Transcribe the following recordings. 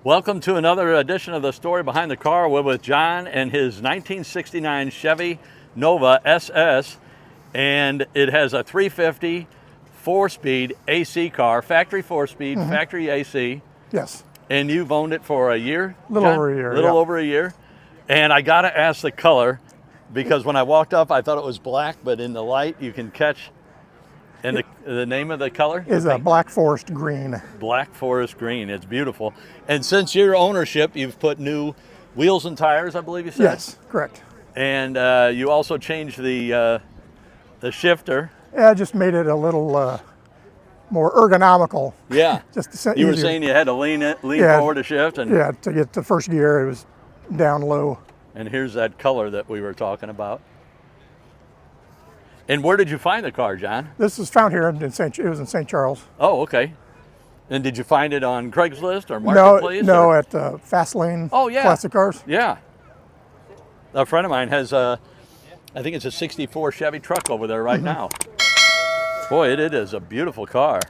Welcome to another edition of The Story Behind the Car. We're with John and his 1969 Chevy Nova SS, and it has a 350 4-speed AC car, factory 4-speed, factory AC. Yes. And you've owned it for a year? Little over a year. Little over a year. And I got to ask the color, because when I walked up, I thought it was black, but in the light, you can catch. And the name of the color? Is a Black Forest Green. Black Forest Green. It's beautiful. And since your ownership, you've put new wheels and tires, I believe you said? Yes, correct. And you also changed the shifter. Yeah, I just made it a little more ergonomical. Yeah. Just you were easier. saying you had to lean forward to shift. And yeah, to get to first gear, it was down low. And here's that color that we were talking about. And where did you find the car, John? This was found here in It was in St. Charles. Oh, okay. And did you find it on Craigslist or Marketplace? No, at Fastlane. Oh, yeah. Classic Cars. Yeah. A friend of mine has I think it's a 64 Chevy truck over there right now. Boy, it is a beautiful car.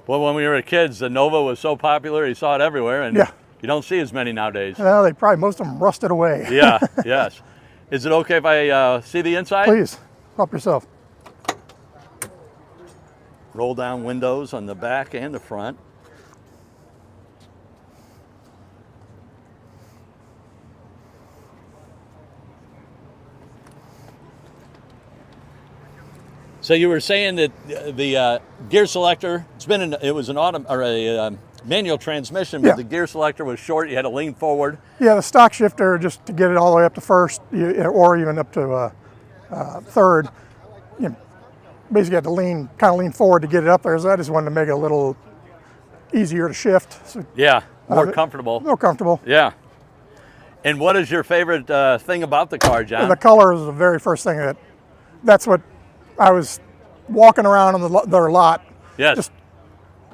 Well, when we were kids, the Nova was so popular, you saw it everywhere, and Yeah. you don't see as many nowadays. Well, most of them rusted away. Yeah, yes. Is it okay if I see the inside? Please, help yourself. Roll down windows on the back and the front. So you were saying that the gear selector, it was a manual transmission, but Yeah. the gear selector was short. You had to lean forward. Yeah, the stock shifter, just to get it all the way up to first, or even up to third, you basically had to lean forward to get it up there. So I just wanted to make it a little easier to shift. So, Yeah, more comfortable. more comfortable. Yeah. And what is your favorite thing about the car, John? The color is the very first thing that's what I was walking around on their lot. Yes. Just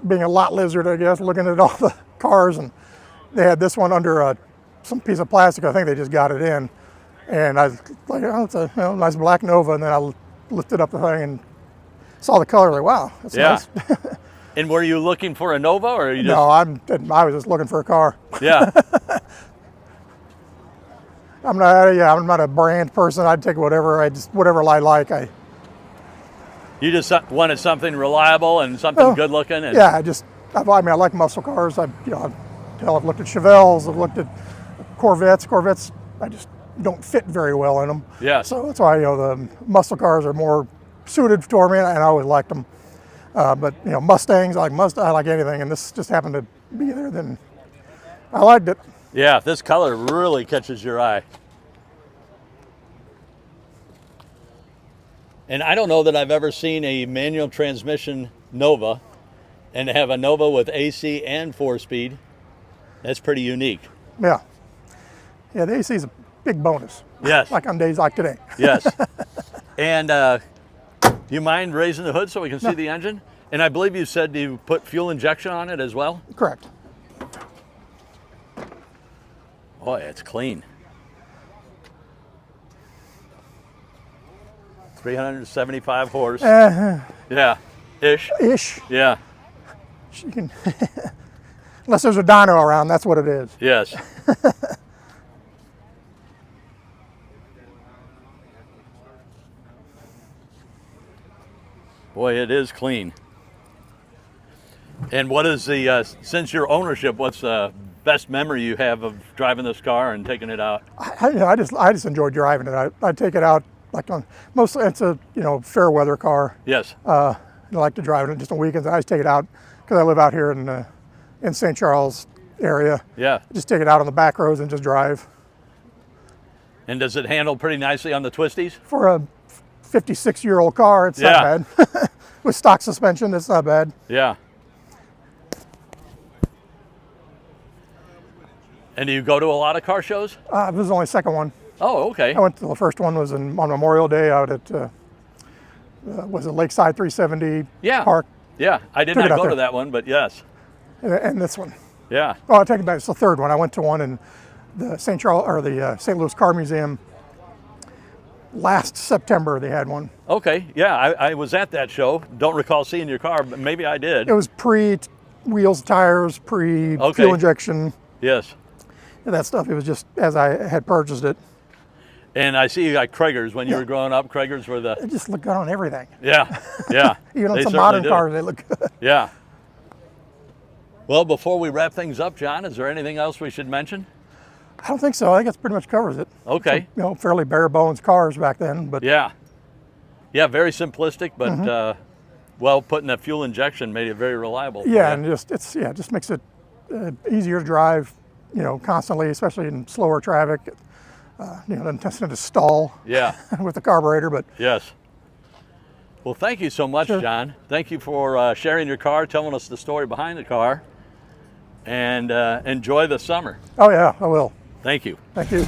being a lot lizard, I guess, looking at all the cars, and they had this one under some piece of plastic. I think they just got it in, and I was like, oh, it's a nice black Nova, and then I lifted up the thing and saw the color. Like, wow, that's nice. And were you looking for a Nova, or you just? No, I was just looking for a car. Yeah. I'm not a brand person. I'd take whatever I like. You just wanted something reliable and something good looking. And Yeah, I like muscle cars. I've looked at Chevelles. I've looked at Corvettes. Corvettes, I just don't fit very well in them. Yeah. So that's why the muscle cars are more suited for me, and I always liked them. But Mustangs, I like anything, and this just happened to be there. Then I liked it. Yeah, this color really catches your eye. And I don't know that I've ever seen a manual transmission Nova and have a Nova with AC and 4-speed. That's pretty unique. Yeah. Yeah, the AC is a big bonus. Yes. Like on days like today. Yes. And do you mind raising the hood so we can see the engine? And I believe you said you put fuel injection on it as well? Correct. Boy, it's clean. 375 horse. Yeah, ish. Yeah. You can, unless there's a dyno around, that's what it is. Yes. Boy, it is clean. And what is since your ownership, what's the best memory you have of driving this car and taking it out? I just enjoy driving it. I take it out mostly it's a fair weather car. Yes. I like to drive it just on weekends. I just take it out because I live out here in St. Charles area. Yeah. Just take it out on the back roads and just drive. And does it handle pretty nicely on the twisties? For a 56-year-old car, it's not bad. With stock suspension, it's not bad. Yeah. And do you go to a lot of car shows? This was only the second one. Oh, okay. I went to the first one was on Memorial Day out at was it Lakeside 370 Park. Yeah, I did not go to that one, but yes. And this one. Yeah. Oh, I take it back. It's the third one. I went to one in the St. Louis Car Museum last September they had one. Okay, yeah, I was at that show. Don't recall seeing your car, but maybe I did. It was pre-wheels, tires, pre-fuel injection, Yes. that stuff. It was just as I had purchased it. And I see you got Cragars when you were growing up. Cragars were the... It just looked good on everything. Yeah, yeah. Even on They some certainly modern do. cars, they look good. Yeah. Well, before we wrap things up, John, is there anything else we should mention? I don't think so. I think that pretty much covers it. Okay. Some, fairly bare bones cars back then, but Yeah. Yeah, very simplistic, but well, putting that fuel injection made it very reliable. yeah, and just it just makes it easier to drive, constantly, especially in slower traffic. Doesn't tend to stall Yeah. with the carburetor, but Yes. Well, thank you so much, Sure. John. Thank you for sharing your car, telling us the story behind the car, and enjoy the summer. oh yeah, I will. Thank you. Thank you.